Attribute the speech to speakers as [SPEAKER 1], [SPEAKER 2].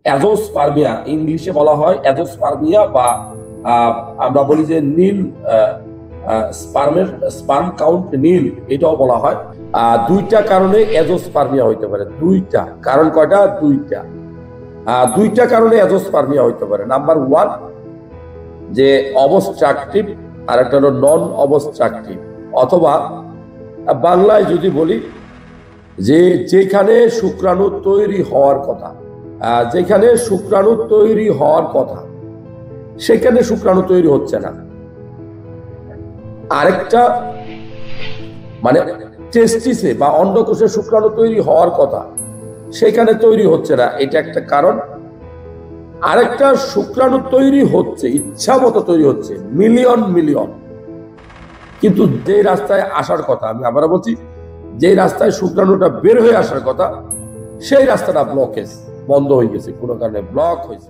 [SPEAKER 1] Azoospermia, ইংলিশে বলা হয় অ্যাজোস্পার্মিয়া, বা আমরা বলি যে নীল স্পার্ম কাউন্ট নীল, এটাও বলা হয়। দুইটা কারণে অ্যাজোস্পার্মিয়া হইতে পারে। দুইটা কারণ, কয়টা? দুইটা কারণে অ্যাজোস্পার্মিয়া হইতে পারে। নাম্বার ওয়ান, যে অবস্ট্রাকটিভ, আর একটা হলো নন অবস্ট্রাকটিভ, অথবা বাংলায় যদি বলি যে যেখানে শুক্রাণু তৈরি হওয়ার কথা, যেখানে শুক্রাণু তৈরি হওয়ার কথা সেখানে শুক্রাণু তৈরি হচ্ছে না। আরেকটা মানে টেস্টিসে বা অন্ডকোষে শুক্রাণু তৈরি হওয়ার কথা সেখানে তৈরি হচ্ছে না, এটা একটা কারণ। আরেকটা, শুক্রাণু তৈরি হচ্ছে, ইচ্ছা মতো তৈরি হচ্ছে, মিলিয়ন মিলিয়ন, কিন্তু যে রাস্তায় আসার কথা, আমি আবার বলছি, যে রাস্তায় শুক্রাণুটা বের হয়ে আসার কথা সেই রাস্তাটা ব্লকেজ, বন্ধ হয়ে গেছে, কোনো কারণে ব্লক হয়েছে।